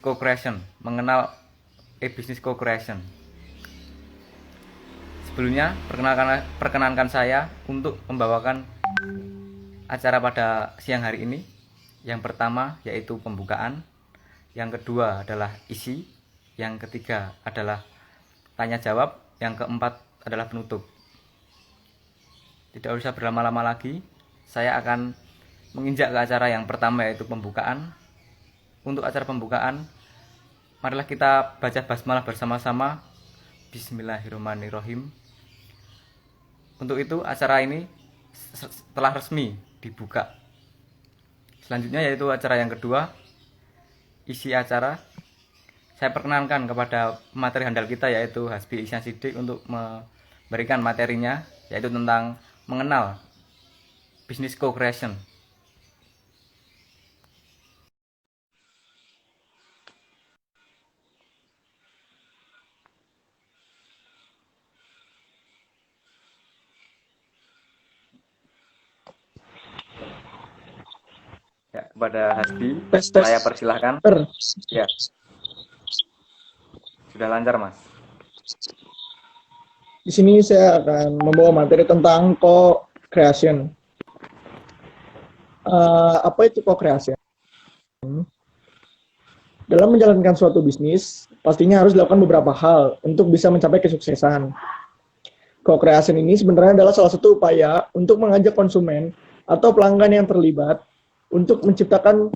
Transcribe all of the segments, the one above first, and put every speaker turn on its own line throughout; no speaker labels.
Co-creation, mengenal e-business co-creation. Sebelumnya, perkenankan saya untuk membawakan acara pada siang hari ini. Yang pertama yaitu pembukaan, yang kedua adalah isi, yang ketiga adalah tanya jawab, yang keempat adalah penutup. Tidak usah berlama-lama lagi, saya akan menginjak ke acara yang pertama yaitu pembukaan. Untuk acara pembukaan, marilah kita baca basmalah bersama-sama. Bismillahirrahmanirrahim. Untuk itu acara ini telah resmi dibuka. Selanjutnya yaitu acara yang kedua, isi acara. Saya perkenankan kepada materi handal kita yaitu Hasbi Ihsan Sidik untuk memberikan materinya, yaitu tentang mengenal bisnis co-creation. Ya, kepada Hasbi,
Tes.
saya persilahkan. Ya, sudah lancar, Mas.
Di sini saya akan membawa materi tentang co-creation. Apa itu co-creation? Dalam menjalankan suatu bisnis, pastinya harus dilakukan beberapa hal untuk bisa mencapai kesuksesan. Co-creation ini sebenarnya adalah salah satu upaya untuk mengajak konsumen atau pelanggan yang terlibat untuk menciptakan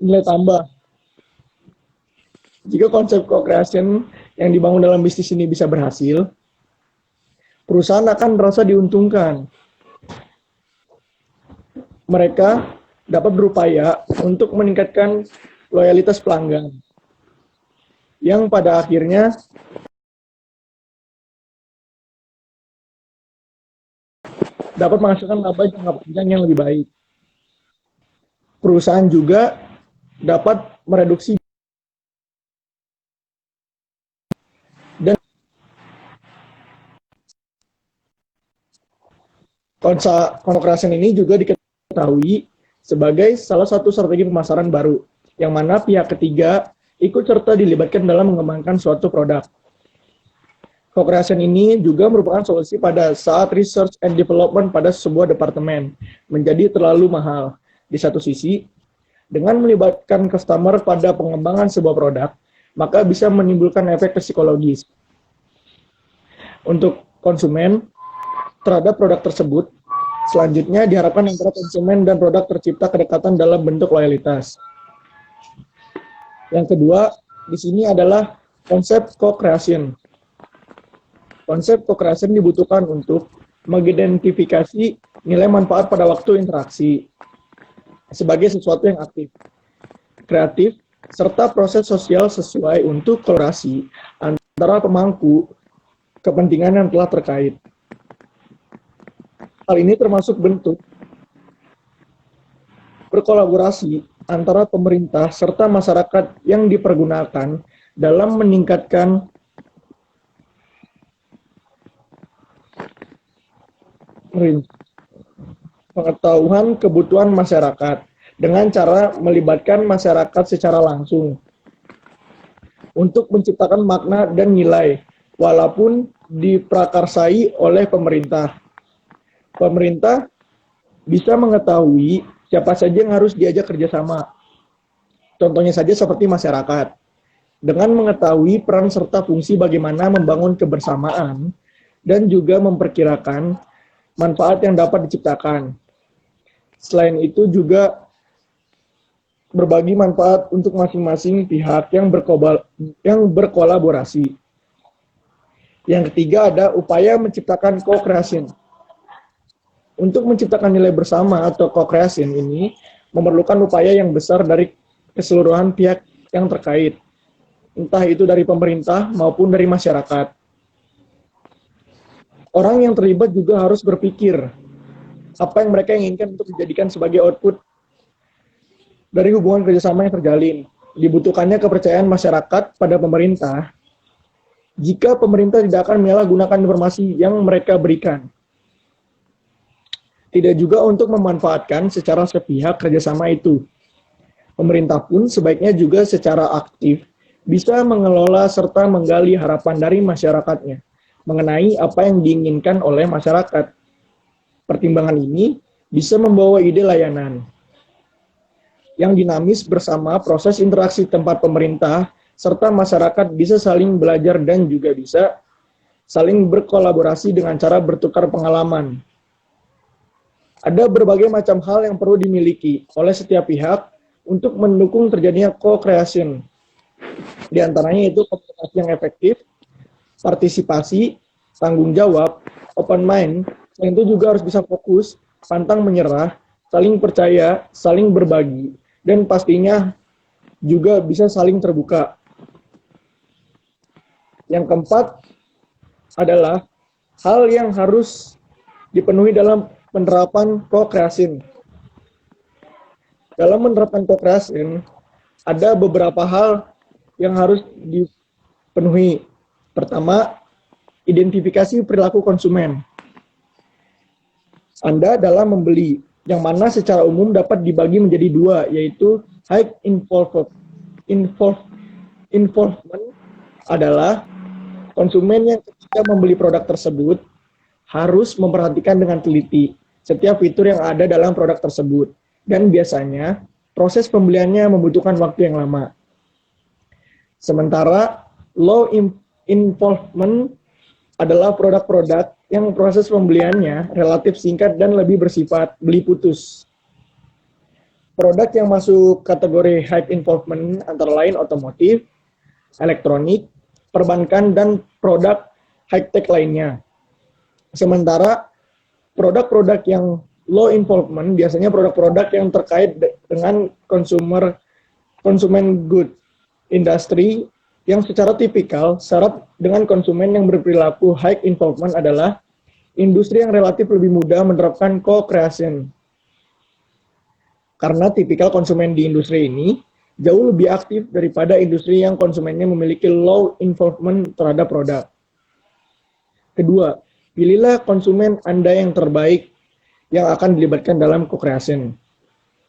nilai tambah. Jika konsep co-creation yang dibangun dalam bisnis ini bisa berhasil, perusahaan akan merasa diuntungkan. Mereka dapat berupaya untuk meningkatkan loyalitas pelanggan, yang pada akhirnya dapat menghasilkan laba jangka panjang yang lebih baik. Perusahaan juga dapat mereduksi dan co-creation ini juga diketahui sebagai salah satu strategi pemasaran baru, yang mana pihak ketiga ikut serta dilibatkan dalam mengembangkan suatu produk. Co-creation ini juga merupakan solusi pada saat research and development pada sebuah departemen menjadi terlalu mahal. Di satu sisi, dengan melibatkan customer pada pengembangan sebuah produk, maka bisa menimbulkan efek psikologis untuk konsumen terhadap produk tersebut. Selanjutnya diharapkan antara konsumen dan produk tercipta kedekatan dalam bentuk loyalitas. Yang kedua, di sini adalah konsep co-creation. Konsep co-creation dibutuhkan untuk mengidentifikasi nilai manfaat pada waktu interaksi sebagai sesuatu yang aktif, kreatif, serta proses sosial sesuai untuk kolaborasi antara pemangku kepentingan yang telah terkait. Hal ini termasuk bentuk berkolaborasi antara pemerintah serta masyarakat yang dipergunakan dalam meningkatkan pengetahuan kebutuhan masyarakat dengan cara melibatkan masyarakat secara langsung untuk menciptakan makna dan nilai, walaupun diprakarsai oleh pemerintah. Pemerintah bisa mengetahui siapa saja yang harus diajak kerjasama. Contohnya saja seperti masyarakat. Dengan mengetahui peran serta fungsi bagaimana membangun kebersamaan dan juga memperkirakan manfaat yang dapat diciptakan. Selain itu juga berbagi manfaat untuk masing-masing pihak yang berkolaborasi. Yang ketiga ada upaya menciptakan co-creation. Untuk menciptakan nilai bersama atau co-creation ini memerlukan upaya yang besar dari keseluruhan pihak yang terkait, entah itu dari pemerintah maupun dari masyarakat. Orang yang terlibat juga harus berpikir apa yang mereka inginkan untuk dijadikan sebagai output dari hubungan kerjasama yang terjalin. Dibutuhkannya kepercayaan masyarakat pada pemerintah jika pemerintah tidak akan menyalahgunakan informasi yang mereka berikan. Tidak juga untuk memanfaatkan secara sepihak kerjasama itu. Pemerintah pun sebaiknya juga secara aktif bisa mengelola serta menggali harapan dari masyarakatnya mengenai apa yang diinginkan oleh masyarakat. Pertimbangan ini bisa membawa ide layanan yang dinamis bersama proses interaksi tempat pemerintah serta masyarakat bisa saling belajar dan juga bisa saling berkolaborasi dengan cara bertukar pengalaman. Ada berbagai macam hal yang perlu dimiliki oleh setiap pihak untuk mendukung terjadinya co-creation. Di antaranya itu komunikasi yang efektif, partisipasi, tanggung jawab, open mind, selain itu juga harus bisa fokus, pantang menyerah, saling percaya, saling berbagi, dan pastinya juga bisa saling terbuka. Yang keempat adalah hal yang harus dipenuhi dalam penerapan co-creation. Dalam menerapkan co-creation, ada beberapa hal yang harus dipenuhi. Pertama, identifikasi perilaku konsumen. Anda dalam membeli, yang mana secara umum dapat dibagi menjadi dua, yaitu high involvement adalah konsumen yang ketika membeli produk tersebut harus memperhatikan dengan teliti setiap fitur yang ada dalam produk tersebut. Dan biasanya proses pembeliannya membutuhkan waktu yang lama. Sementara low involvement adalah produk-produk yang proses pembeliannya relatif singkat dan lebih bersifat beli putus. Produk yang masuk kategori high involvement antara lain otomotif, elektronik, perbankan, dan produk high-tech lainnya. Sementara produk-produk yang low involvement biasanya produk-produk yang terkait dengan konsumen good industri yang secara tipikal syarat dengan konsumen yang berperilaku high involvement adalah industri yang relatif lebih mudah menerapkan co-creation. Karena tipikal konsumen di industri ini jauh lebih aktif daripada industri yang konsumennya memiliki low involvement terhadap produk. Kedua, pilihlah konsumen Anda yang terbaik yang akan dilibatkan dalam co-creation.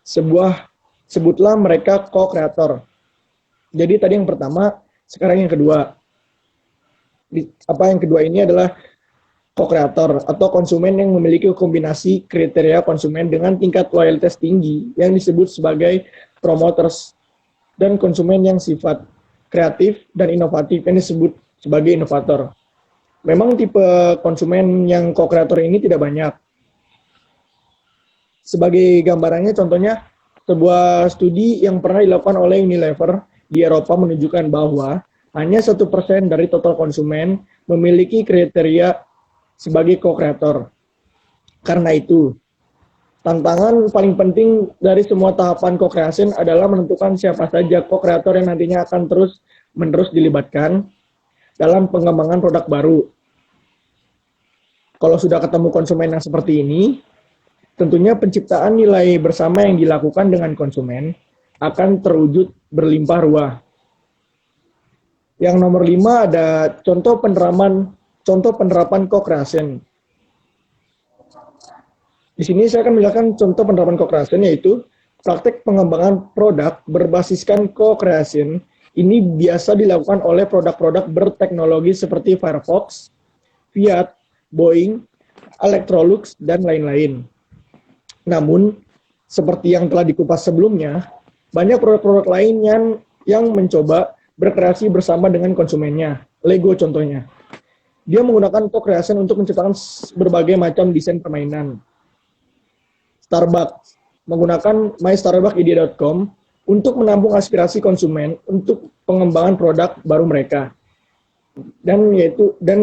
Sebutlah mereka co-creator. Jadi tadi yang pertama, sekarang yang kedua. Yang kedua ini adalah co-creator atau konsumen yang memiliki kombinasi kriteria konsumen dengan tingkat loyalitas tinggi yang disebut sebagai promoters, dan konsumen yang sifat kreatif dan inovatif yang disebut sebagai inovator. Memang tipe konsumen yang co-creator ini tidak banyak. Sebagai gambarannya, contohnya sebuah studi yang pernah dilakukan oleh Unilever di Eropa menunjukkan bahwa hanya 1% dari total konsumen memiliki kriteria sebagai co-creator. Karena itu, tantangan paling penting dari semua tahapan co-creation adalah menentukan siapa saja co-creator yang nantinya akan terus-menerus dilibatkan dalam pengembangan produk baru. Kalau sudah ketemu konsumen yang seperti ini, tentunya penciptaan nilai bersama yang dilakukan dengan konsumen akan terwujud berlimpah ruah. Yang nomor 5 ada contoh penerapan co-creation. Di sini saya akan menjelaskan contoh penerapan co-creation, yaitu praktek pengembangan produk berbasiskan co-creation. Ini biasa dilakukan oleh produk-produk berteknologi seperti Firefox, Fiat, Boeing, Electrolux, dan lain-lain. Namun, seperti yang telah dikupas sebelumnya, banyak produk-produk lain yang mencoba berkreasi bersama dengan konsumennya. Lego contohnya. Dia menggunakan co-creation untuk menciptakan berbagai macam desain permainan. Starbucks menggunakan mystarbucksidea.com untuk menampung aspirasi konsumen untuk pengembangan produk baru mereka. Dan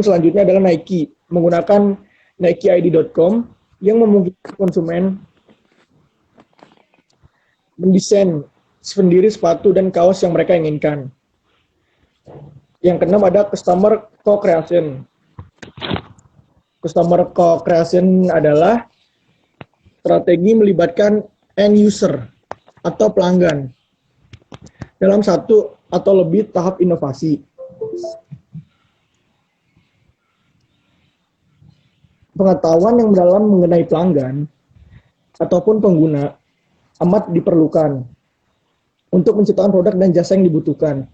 selanjutnya adalah Nike menggunakan nikeid.com yang memungkinkan konsumen mendesain sendiri sepatu dan kaos yang mereka inginkan. Yang keenam ada customer co-creation. Customer co-creation adalah strategi melibatkan end user atau pelanggan dalam satu atau lebih tahap inovasi. Pengetahuan yang mendalam mengenai pelanggan ataupun pengguna amat diperlukan. untuk menciptakan produk dan jasa yang dibutuhkan.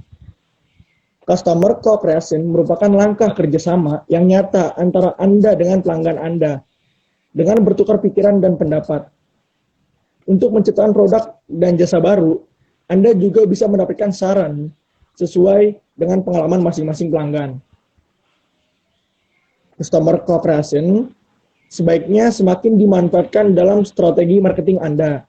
Customer co-creation merupakan langkah kerjasama yang nyata antara Anda dengan pelanggan Anda, dengan bertukar pikiran dan pendapat. Untuk menciptakan produk dan jasa baru, Anda juga bisa mendapatkan saran sesuai dengan pengalaman masing-masing pelanggan. Customer co-creation sebaiknya semakin dimanfaatkan dalam strategi marketing Anda.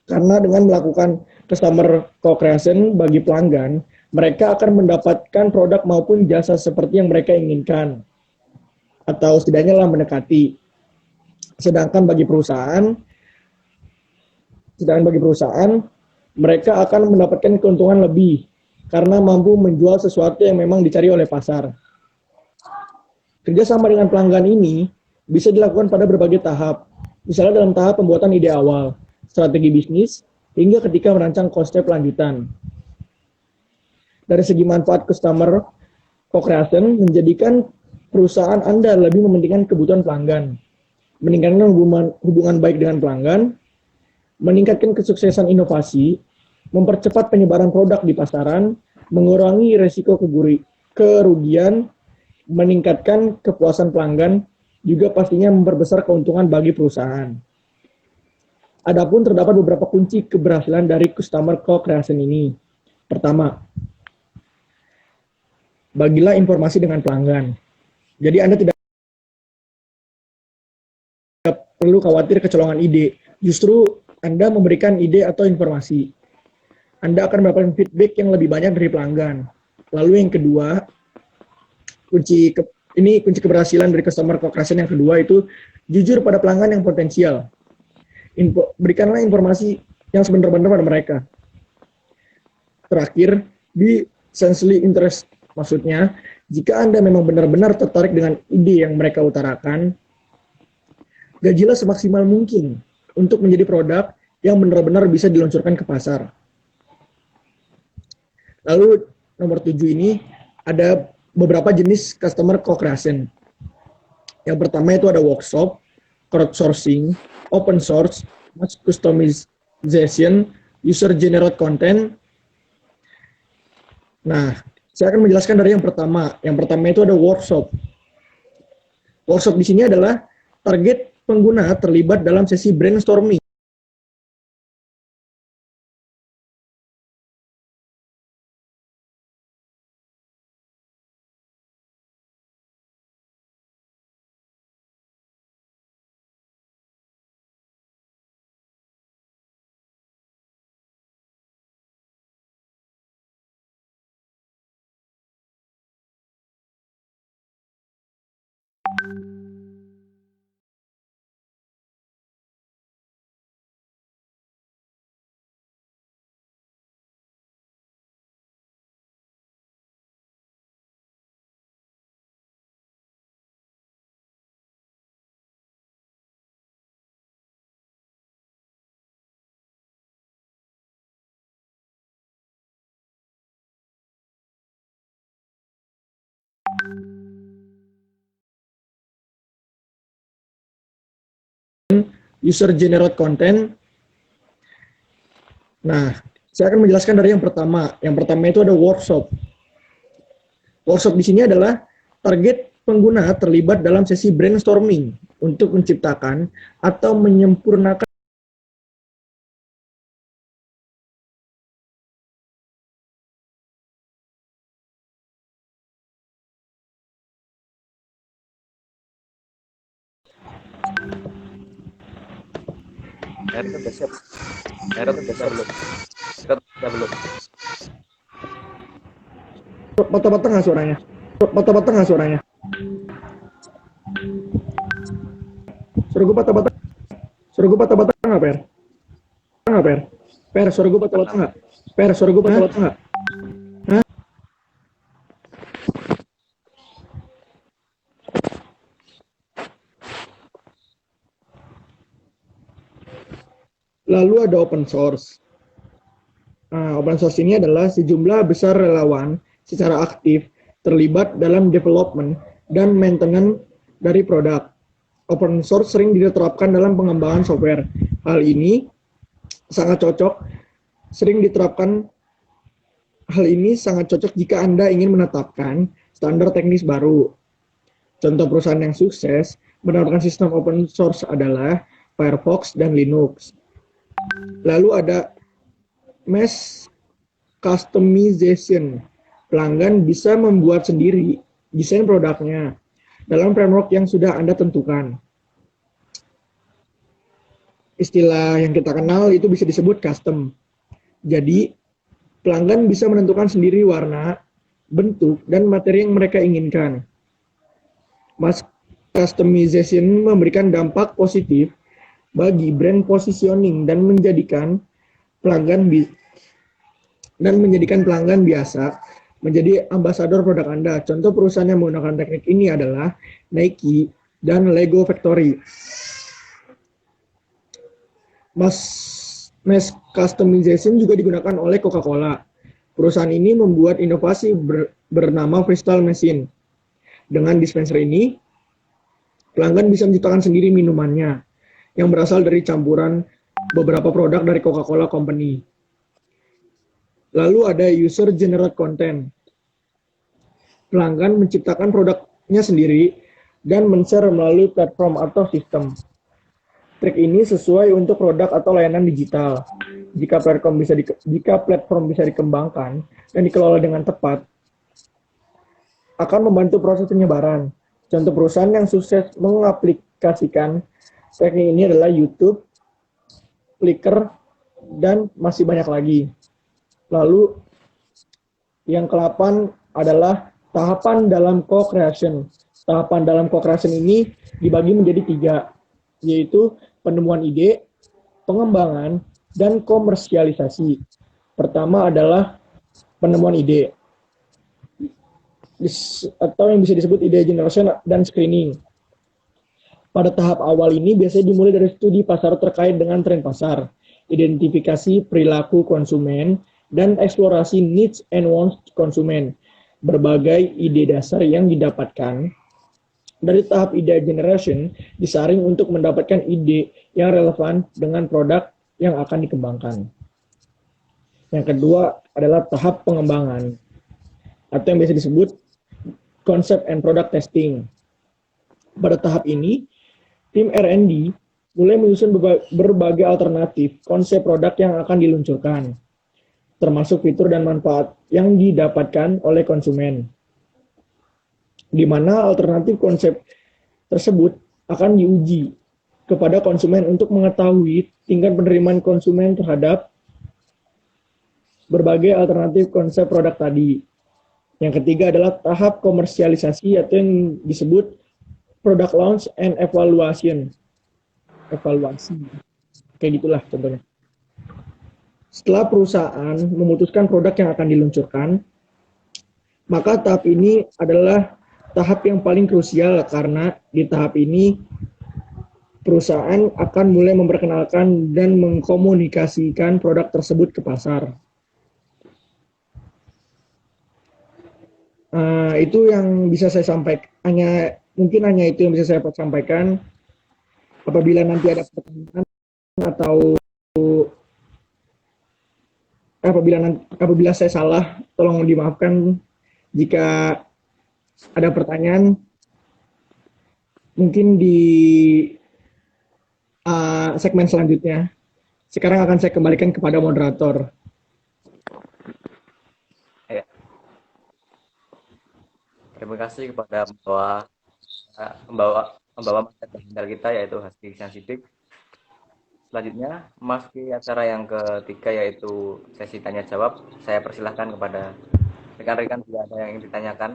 Karena dengan melakukan customer co-creation bagi pelanggan, mereka akan mendapatkan produk maupun jasa seperti yang mereka inginkan, atau setidaknya lah mendekati. Sedangkan bagi perusahaan, mereka akan mendapatkan keuntungan lebih karena mampu menjual sesuatu yang memang dicari oleh pasar. Kerjasama dengan pelanggan ini bisa dilakukan pada berbagai tahap, misalnya dalam tahap pembuatan ide awal, strategi bisnis, hingga ketika merancang konsep lanjutan. Dari segi manfaat customer co-creation menjadikan perusahaan Anda lebih mementingkan kebutuhan pelanggan, meningkatkan hubungan baik dengan pelanggan, meningkatkan kesuksesan inovasi, mempercepat penyebaran produk di pasaran, mengurangi resiko kerugian, meningkatkan kepuasan pelanggan, juga pastinya memperbesar keuntungan bagi perusahaan. Adapun terdapat beberapa kunci keberhasilan dari customer co-creation ini. Pertama, bagilah informasi dengan pelanggan. Jadi Anda tidak perlu khawatir kecolongan ide. Justru Anda memberikan ide atau informasi. Anda akan mendapatkan feedback yang lebih banyak dari pelanggan. Lalu yang kedua, kunci keberhasilan dari customer co-creation yang kedua itu jujur pada pelanggan yang potensial. Berikanlah informasi yang sebenar-benar pada mereka. Terakhir, be sincerely interest. Maksudnya, jika Anda memang benar-benar tertarik dengan ide yang mereka utarakan, gajilah semaksimal mungkin untuk menjadi produk yang benar-benar bisa diluncurkan ke pasar. Lalu nomor 7 ini ada beberapa jenis customer co-creation. Yang pertama itu ada workshop, crowdsourcing, open source, mass customization, user-generated content. Nah, saya akan menjelaskan dari yang pertama. Yang pertama itu ada workshop. Workshop di sini adalah target pengguna terlibat dalam sesi brainstorming. User-generated content. Nah, saya akan menjelaskan dari yang pertama. Yang pertama itu ada workshop. Workshop di sini adalah target pengguna terlibat dalam sesi brainstorming untuk menciptakan atau menyempurnakan
Error udah siap. Error udah siap belum? Error udah belum?
patah-patah nggak suaranya? Patah-patah nggak suaranya? Suara gue patah-patah. Suara gue patah-patah nggak, Per? Nggak, Per? Per, suara gue patah-patah nggak? Per, suara gue patah-patah nggak? Hah? Lalu ada open source. Nah, open source ini adalah sejumlah besar relawan secara aktif terlibat dalam development dan maintenance dari produk. Open source sering diterapkan dalam pengembangan software. Hal ini sangat cocok sering diterapkan. Hal ini sangat cocok jika Anda ingin menetapkan standar teknis baru. Contoh perusahaan yang sukses menawarkan sistem open source adalah Firefox dan Linux. Lalu ada mass customization. Pelanggan bisa membuat sendiri desain produknya dalam framework yang sudah Anda tentukan. Istilah yang kita kenal itu bisa disebut custom. Jadi, pelanggan bisa menentukan sendiri warna, bentuk, dan materi yang mereka inginkan. Mass customization memberikan dampak positif bagi brand positioning dan menjadikan pelanggan biasa menjadi ambasador produk Anda. Contoh perusahaan yang menggunakan teknik ini adalah Nike dan Lego Factory. Mass customization juga digunakan oleh Coca-Cola. Perusahaan ini membuat inovasi bernama Crystal Machine. Dengan dispenser ini, pelanggan bisa menciptakan sendiri minumannya yang berasal dari campuran beberapa produk dari Coca-Cola Company. Lalu ada user generated content. Pelanggan menciptakan produknya sendiri dan men-share melalui platform atau sistem. Trik ini sesuai untuk produk atau layanan digital. Jika platform bisa dikembangkan dan dikelola dengan tepat, akan membantu proses penyebaran. Contoh perusahaan yang sukses mengaplikasikan teknik ini adalah YouTube, Flickr, dan masih banyak lagi. Lalu yang ke-8 adalah tahapan dalam co-creation. Tahapan dalam co-creation ini dibagi menjadi 3, yaitu penemuan ide, pengembangan, dan komersialisasi. Pertama adalah penemuan ide, atau yang bisa disebut ide generation dan screening. Pada tahap awal ini biasanya dimulai dari studi pasar terkait dengan tren pasar, identifikasi perilaku konsumen, dan eksplorasi needs and wants konsumen. Berbagai ide dasar yang didapatkan dari tahap ide generation disaring untuk mendapatkan ide yang relevan dengan produk yang akan dikembangkan. Yang kedua adalah tahap pengembangan, atau yang biasa disebut concept and product testing. Pada tahap ini, tim R&D mulai menyusun berbagai alternatif konsep produk yang akan diluncurkan, termasuk fitur dan manfaat yang didapatkan oleh konsumen, di mana alternatif konsep tersebut akan diuji kepada konsumen untuk mengetahui tingkat penerimaan konsumen terhadap berbagai alternatif konsep produk tadi. Yang ketiga adalah tahap komersialisasi, atau yang disebut product launch and evaluation. Evaluasi. Kayak gitulah contohnya. Setelah perusahaan memutuskan produk yang akan diluncurkan, maka tahap ini adalah tahap yang paling krusial, karena di tahap ini perusahaan akan mulai memperkenalkan dan mengkomunikasikan produk tersebut ke pasar. Itu yang bisa saya sampaikan. Mungkin hanya itu yang bisa saya sampaikan. Apabila nanti ada pertanyaan atau apabila saya salah, tolong dimaafkan. Jika ada pertanyaan, mungkin di segmen selanjutnya. Sekarang akan saya kembalikan kepada moderator.
Ya. Terima kasih kepada pembawa materi kita, yaitu Husky Sensitif. Selanjutnya memasuki acara yang ketiga, yaitu sesi tanya jawab. Saya persilahkan kepada rekan-rekan jika ada yang ingin ditanyakan.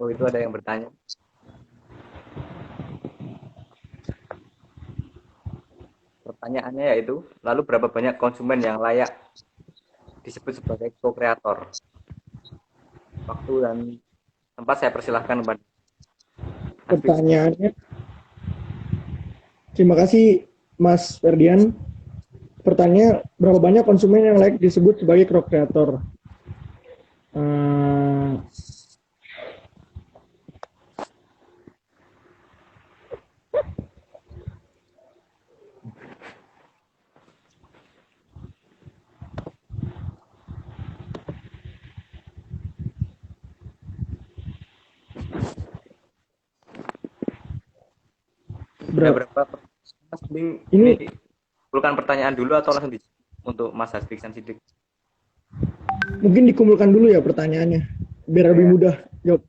Oh, itu ada yang bertanya. Pertanyaannya yaitu, lalu berapa banyak konsumen yang layak disebut sebagai co-kreator? Waktu dan tempat saya persilahkan kepada
Pertanyaannya, terima kasih Mas Ferdian. Pertanyaannya, berapa banyak konsumen yang layak disebut sebagai co-creator? Eh,
Ada
berapa?
berapa? Mas, ini
Ini
kumpulkan pertanyaan dulu atau langsung untuk Mas Hasbik dan Sidik?
mungkin dikumpulkan dulu ya pertanyaannya, biar lebih
Ya.
mudah jawab.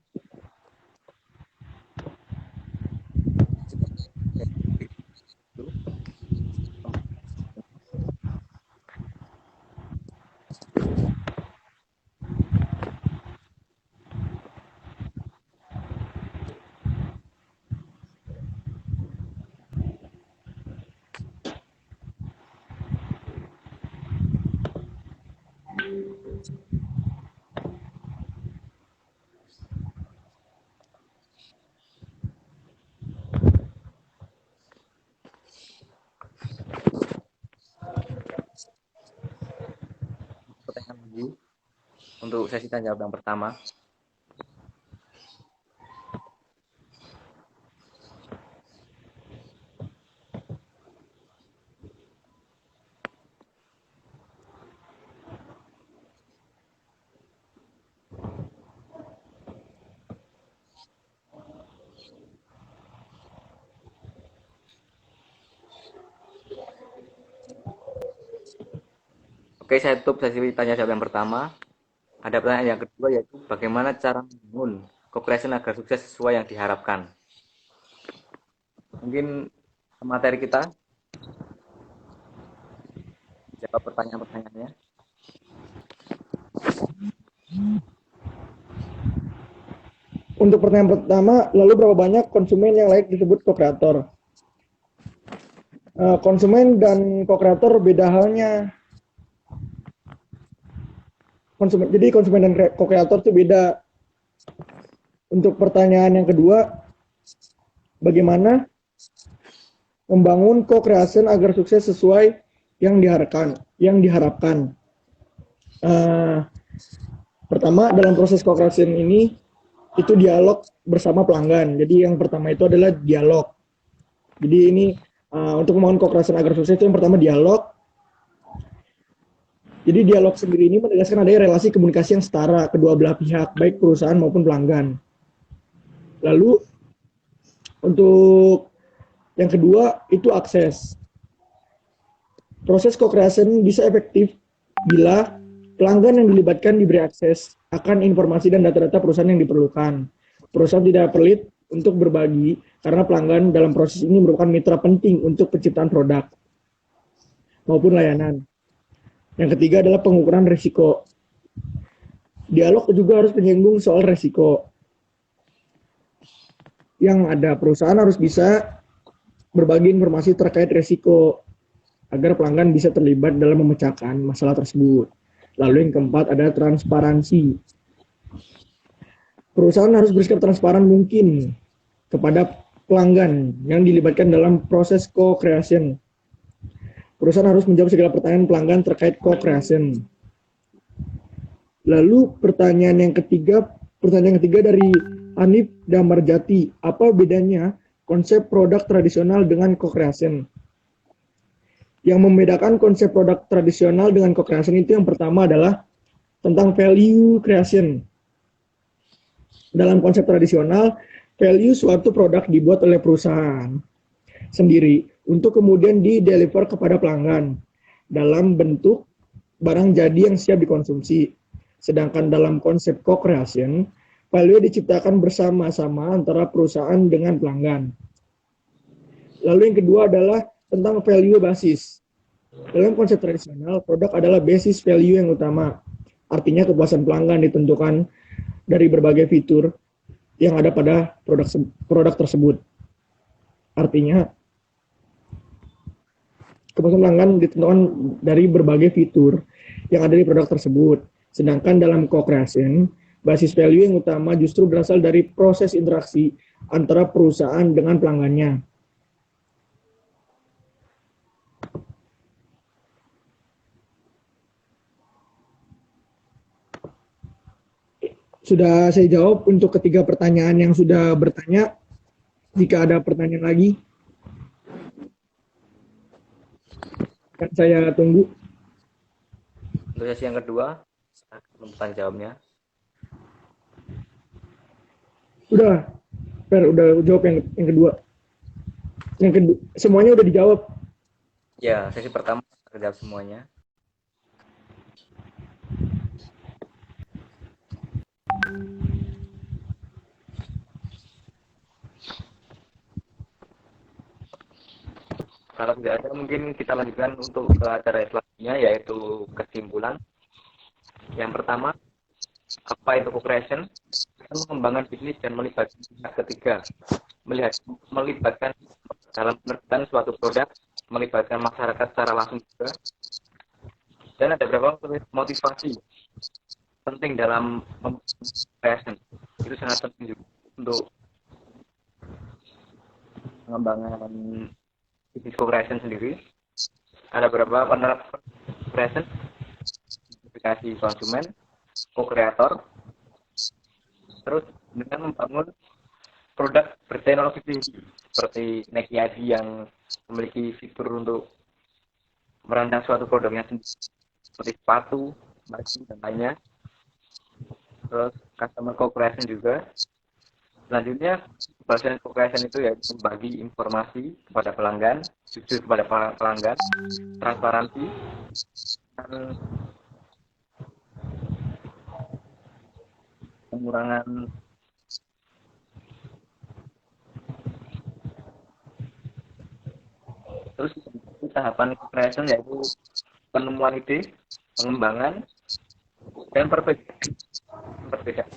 Pertanyaan lagi untuk sesi tanya jawab yang pertama. Oke, saya tutup sesi tanya jawab yang pertama. Ada pertanyaan yang kedua, yaitu bagaimana cara membangun co-creation agar sukses sesuai yang diharapkan. Mungkin materi kita jawab pertanyaan-pertanyaannya.
Untuk pertanyaan pertama, lalu berapa banyak konsumen yang layak disebut co-creator? Konsumen dan co-creator beda halnya. Jadi konsumen dan co-creator itu beda. Untuk pertanyaan yang kedua, bagaimana membangun co-creation agar sukses sesuai yang diharapkan. Pertama, dalam proses co-creation ini itu dialog bersama pelanggan. Jadi yang pertama itu adalah dialog. Jadi ini untuk membangun co-creation agar sukses itu yang pertama dialog. Jadi dialog sendiri ini menegaskan adanya relasi komunikasi yang setara kedua belah pihak, baik perusahaan maupun pelanggan. Lalu untuk yang kedua itu akses. Proses co-creation bisa efektif bila pelanggan yang dilibatkan diberi akses akan informasi dan data-data perusahaan yang diperlukan. Perusahaan tidak pelit untuk berbagi karena pelanggan dalam proses ini merupakan mitra penting untuk penciptaan produk maupun layanan. Yang ketiga adalah pengukuran risiko. Dialog juga harus menyinggung soal risiko. Yang ada perusahaan harus bisa berbagi informasi terkait risiko agar pelanggan bisa terlibat dalam memecahkan masalah tersebut. Lalu yang keempat ada transparansi. Perusahaan harus bersikap transparan mungkin kepada pelanggan yang dilibatkan dalam proses co-creation. Perusahaan harus menjawab segala pertanyaan pelanggan terkait co-creation. Lalu pertanyaan yang ketiga dari Hanif Damarjati, apa bedanya konsep produk tradisional dengan co-creation? Yang membedakan konsep produk tradisional dengan co-creation itu yang pertama adalah tentang value creation. Dalam konsep tradisional, value suatu produk dibuat oleh perusahaan sendiri untuk kemudian di-deliver kepada pelanggan dalam bentuk barang jadi yang siap dikonsumsi. Sedangkan dalam konsep co-creation, value diciptakan bersama-sama antara perusahaan dengan pelanggan. Lalu yang kedua adalah tentang value basis. Dalam konsep tradisional, produk adalah basis value yang utama. Artinya kepuasan pelanggan ditentukan dari berbagai fitur yang ada pada produk tersebut. Artinya kepuasan pelanggan ditentukan dari berbagai fitur yang ada di produk tersebut. Sedangkan dalam co-creation, basis value yang utama justru berasal dari proses interaksi antara perusahaan dengan pelanggannya. Sudah saya jawab untuk ketiga pertanyaan yang sudah bertanya. Jika ada pertanyaan lagi, akan saya tunggu.
Untuk sesi yang kedua, pertanyaan jawabnya.
Udah, Per, udah jawab yang kedua. Yang kedua, semuanya udah dijawab.
Ya, sesi pertama terjawab semuanya. Kalau tidak ada, mungkin kita lanjutkan untuk ke acara selanjutnya, yaitu kesimpulan. Yang pertama, apa itu co-creation? Mengembangkan bisnis dan melibatkan pihak ketiga. Melibatkan dalam penerbitan suatu produk, melibatkan masyarakat secara langsung juga. Dan ada beberapa motivasi penting dalam co-creation. Itu sangat penting juga untuk pengembangan bisnis co-creation sendiri. Ada beberapa penerapan co-creation, aplikasi konsumen, co-creator, terus dengan membangun produk berteknologi tinggi seperti Nike ID yang memiliki fitur untuk merancang suatu produknya sendiri seperti sepatu, baju dan lainnya. Terus customer co-creation juga. Selanjutnya bagian co-creation itu yaitu membagi informasi kepada pelanggan, jujur kepada pelanggan, transparansi, dan pengurangan. Terus tahapan co-creation yaitu penemuan ide, pengembangan, dan perbedaan.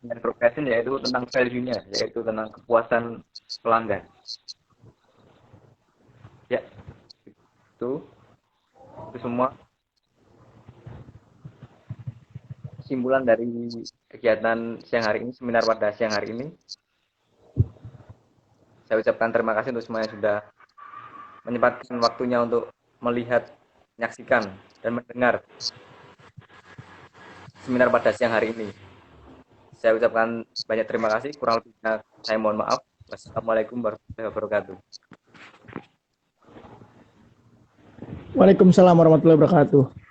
Dan co-creation yaitu tentang value-nya, yaitu tentang kepuasan pelanggan. Ya, itu semua kesimpulan dari kegiatan siang hari ini, seminar pada siang hari ini. Saya ucapkan terima kasih untuk semua yang sudah menyempatkan waktunya untuk melihat, menyaksikan, dan mendengar seminar pada siang hari ini. Saya ucapkan banyak terima kasih. Kurang lebihnya saya mohon maaf. Wassalamualaikum warahmatullahi wabarakatuh.
Waalaikumsalam warahmatullahi wabarakatuh.